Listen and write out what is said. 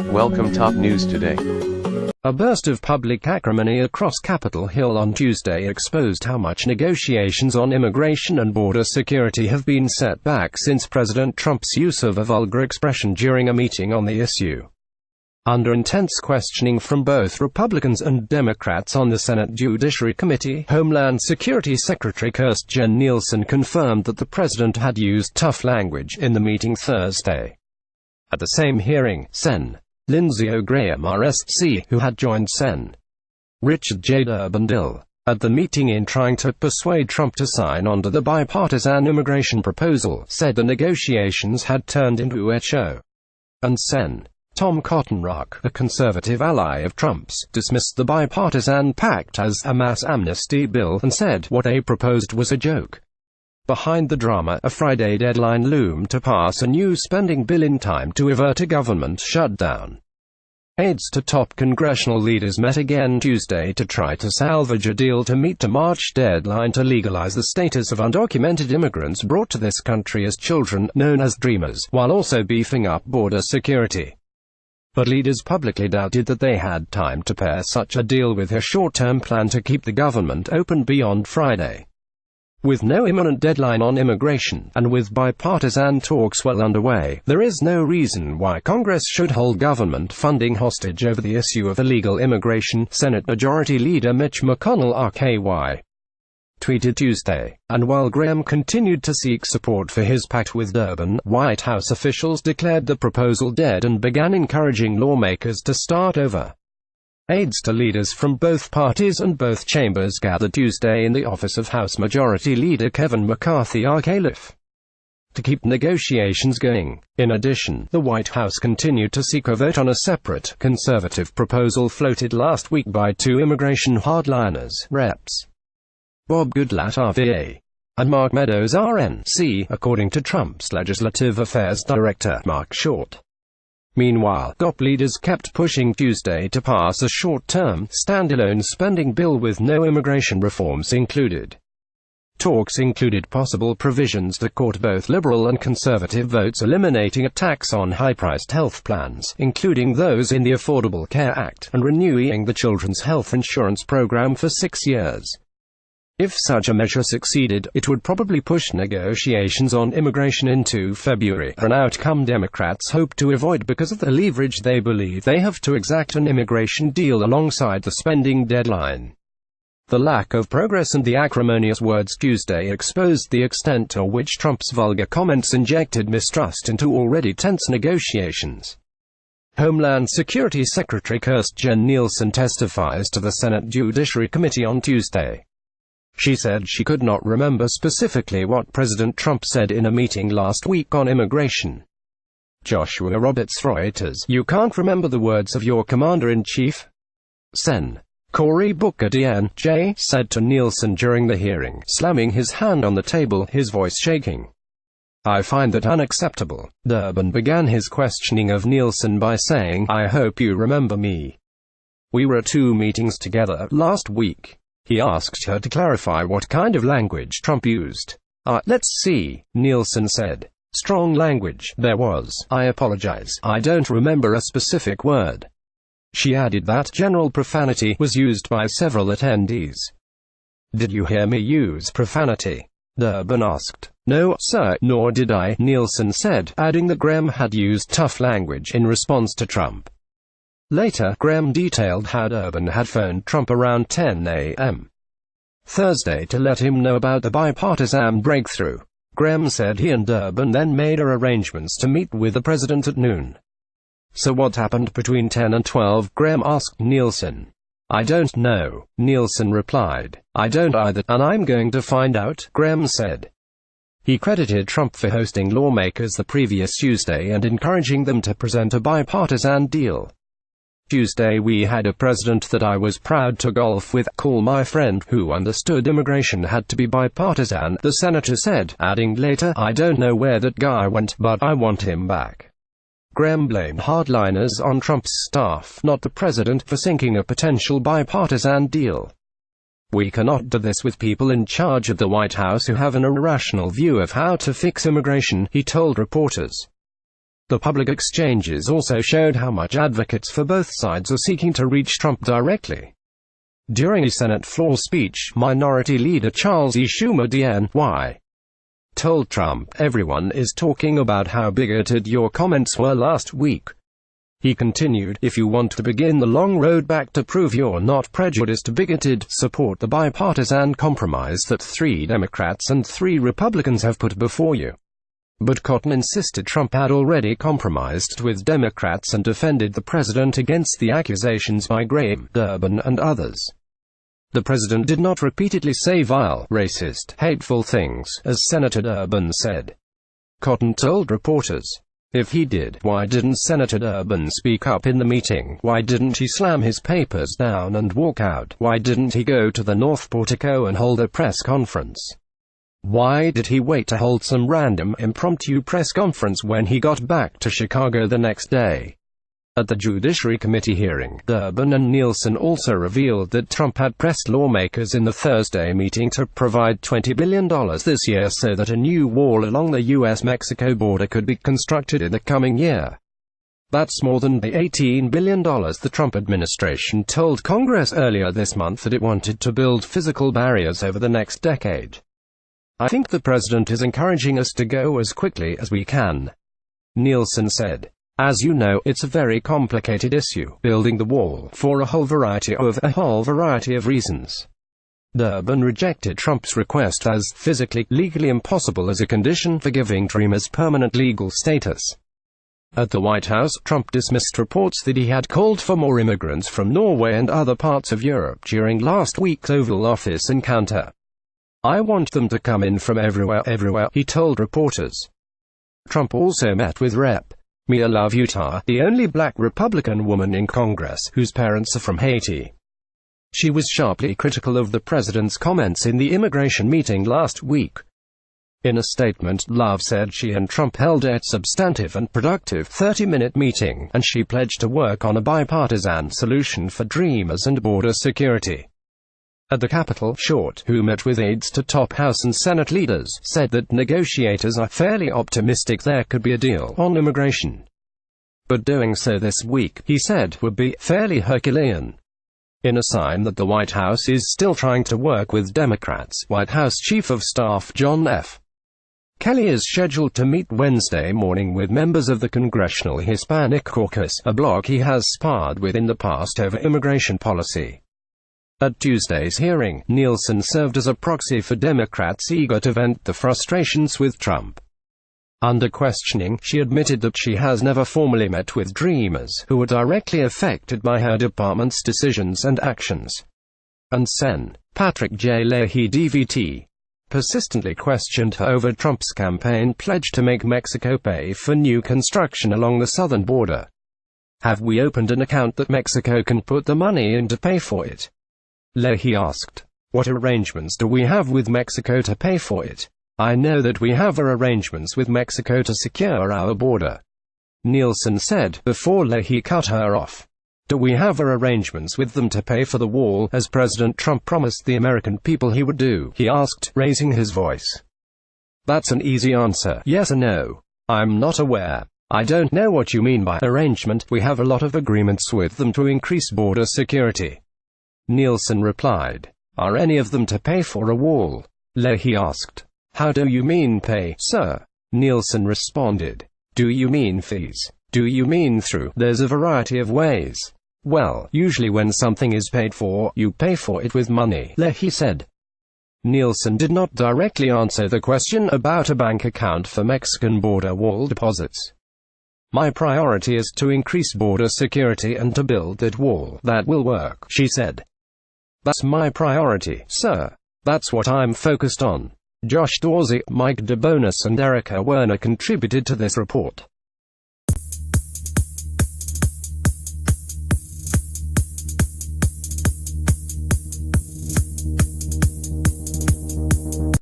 Welcome top news today. A burst of public acrimony across Capitol Hill on Tuesday exposed how much negotiations on immigration and border security have been set back since President Trump's use of a vulgar expression during a meeting on the issue. Under intense questioning from both Republicans and Democrats on the Senate Judiciary Committee, Homeland Security Secretary Kirstjen Nielsen confirmed that the president had used tough language in the meeting Thursday. At the same hearing, Sen. Lindsey Graham RSC, who had joined Sen. Richard J. Durbin at the meeting in trying to persuade Trump to sign on to the bipartisan immigration proposal, said the negotiations had turned into a show. And Sen. Tom Cotton Rock, a conservative ally of Trump's, dismissed the bipartisan pact as a mass amnesty bill and said what they proposed was a joke. Behind the drama, a Friday deadline loomed to pass a new spending bill in time to avert a government shutdown. Aides to top congressional leaders met again Tuesday to try to salvage a deal to meet the March deadline to legalize the status of undocumented immigrants brought to this country as children, known as Dreamers, while also beefing up border security. But leaders publicly doubted that they had time to pair such a deal with a short-term plan to keep the government open beyond Friday. With no imminent deadline on immigration, and with bipartisan talks well underway, there is no reason why Congress should hold government funding hostage over the issue of illegal immigration, Senate Majority Leader Mitch McConnell RKY tweeted Tuesday. And while Graham continued to seek support for his pact with Durbin, White House officials declared the proposal dead and began encouraging lawmakers to start over. Aides to leaders from both parties and both chambers gathered Tuesday in the office of House Majority Leader Kevin McCarthy RKLIF to keep negotiations going. In addition, the White House continued to seek a vote on a separate, conservative proposal floated last week by two immigration hardliners, Reps. Bob Goodlatte RVA and Mark Meadows RNC, according to Trump's Legislative Affairs Director, Mark Short. Meanwhile, GOP leaders kept pushing Tuesday to pass a short-term, standalone spending bill with no immigration reforms included. Talks included possible provisions that caught both liberal and conservative votes, eliminating a tax on high-priced health plans, including those in the Affordable Care Act, and renewing the Children's Health Insurance Program for 6 years. If such a measure succeeded, it would probably push negotiations on immigration into February, an outcome Democrats hope to avoid because of the leverage they believe they have to exact an immigration deal alongside the spending deadline. The lack of progress and the acrimonious words Tuesday exposed the extent to which Trump's vulgar comments injected mistrust into already tense negotiations. Homeland Security Secretary Kirstjen Nielsen testifies to the Senate Judiciary Committee on Tuesday. She said she could not remember specifically what President Trump said in a meeting last week on immigration. Joshua Roberts Reuters, "You can't remember the words of your commander-in-chief?" Sen. Cory Booker D.N.J. said to Nielsen during the hearing, slamming his hand on the table, his voice shaking. "I find that unacceptable." Durbin began his questioning of Nielsen by saying, "I hope you remember me. We were at 2 meetings together last week." He asked her to clarify what kind of language Trump used. Let's see," Nielsen said. "Strong language, there was. I apologize, I don't remember a specific word." She added that general profanity was used by several attendees. "Did you hear me use profanity?" Durbin asked. "No, sir, nor did I," Nielsen said, adding that Graham had used tough language in response to Trump. Later, Graham detailed how Durbin had phoned Trump around 10 a.m. Thursday to let him know about the bipartisan breakthrough. Graham said he and Durbin then made arrangements to meet with the president at noon. "So what happened between 10 and 12, Graham asked Nielsen. "I don't know," Nielsen replied. "I don't either, and I'm going to find out," Graham said. He credited Trump for hosting lawmakers the previous Tuesday and encouraging them to present a bipartisan deal. "Tuesday we had a president that I was proud to golf with, call my friend, who understood immigration had to be bipartisan," the senator said, adding later, "I don't know where that guy went, but I want him back." Graham blamed hardliners on Trump's staff, not the president, for sinking a potential bipartisan deal. "We cannot do this with people in charge of the White House who have an irrational view of how to fix immigration," he told reporters. The public exchanges also showed how much advocates for both sides are seeking to reach Trump directly. During a Senate floor speech, Minority Leader Charles E. Schumer DNY told Trump, "Everyone is talking about how bigoted your comments were last week." He continued, "If you want to begin the long road back to prove you're not prejudiced, bigoted, support the bipartisan compromise that 3 Democrats and 3 Republicans have put before you." But Cotton insisted Trump had already compromised with Democrats and defended the president against the accusations by Graham, Durbin, and others. The president did not repeatedly say vile, racist, hateful things, as Senator Durbin said. Cotton told reporters, "If he did, why didn't Senator Durbin speak up in the meeting? Why didn't he slam his papers down and walk out? Why didn't he go to the North Portico and hold a press conference? Why did he wait to hold some random, impromptu press conference when he got back to Chicago the next day?" At the Judiciary Committee hearing, Durbin and Nielsen also revealed that Trump had pressed lawmakers in the Thursday meeting to provide $20 billion this year so that a new wall along the U.S.-Mexico border could be constructed in the coming year. That's more than the $18 billion the Trump administration told Congress earlier this month that it wanted to build physical barriers over the next decade. "I think the president is encouraging us to go as quickly as we can," Nielsen said. "As you know, it's a very complicated issue, building the wall, for a whole variety of reasons." Durbin rejected Trump's request as physically, legally impossible as a condition for giving Dreamers permanent legal status. At the White House, Trump dismissed reports that he had called for more immigrants from Norway and other parts of Europe during last week's Oval Office encounter. "I want them to come in from everywhere, he told reporters. Trump also met with Rep. Mia Love Utah, the only black Republican woman in Congress, whose parents are from Haiti. She was sharply critical of the president's comments in the immigration meeting last week. In a statement, Love said she and Trump held a substantive and productive 30-minute meeting, and she pledged to work on a bipartisan solution for Dreamers and border security. At the Capitol, Short, who met with aides to top House and Senate leaders, said that negotiators are fairly optimistic there could be a deal on immigration. But doing so this week, he said, would be fairly Herculean. In a sign that the White House is still trying to work with Democrats, White House Chief of Staff John F. Kelly is scheduled to meet Wednesday morning with members of the Congressional Hispanic Caucus, a bloc he has sparred with in the past over immigration policy. At Tuesday's hearing, Nielsen served as a proxy for Democrats eager to vent the frustrations with Trump. Under questioning, she admitted that she has never formally met with Dreamers, who were directly affected by her department's decisions and actions. And Sen. Patrick J. Leahy DVT persistently questioned her over Trump's campaign pledge to make Mexico pay for new construction along the southern border. "Have we opened an account that Mexico can put the money in to pay for it?" Leahy asked. "What arrangements do we have with Mexico to pay for it? I know that we have arrangements with Mexico to secure our border," Nielsen said, before Leahy cut her off. "Do we have arrangements with them to pay for the wall, as President Trump promised the American people he would do?" he asked, raising his voice. "That's an easy answer, yes or no. I'm not aware. I don't know what you mean by arrangement. We have a lot of agreements with them to increase border security," Nielsen replied. "Are any of them to pay for a wall?" Leahy asked. "How do you mean pay, sir?" Nielsen responded. "Do you mean fees? Do you mean through? There's a variety of ways." "Well, usually when something is paid for, you pay for it with money," Leahy said. Nielsen did not directly answer the question about a bank account for Mexican border wall deposits. "My priority is to increase border security and to build that wall. That will work," she said. "That's my priority, sir. That's what I'm focused on." Josh Dorsey, Mike DeBonis and Erica Werner contributed to this report.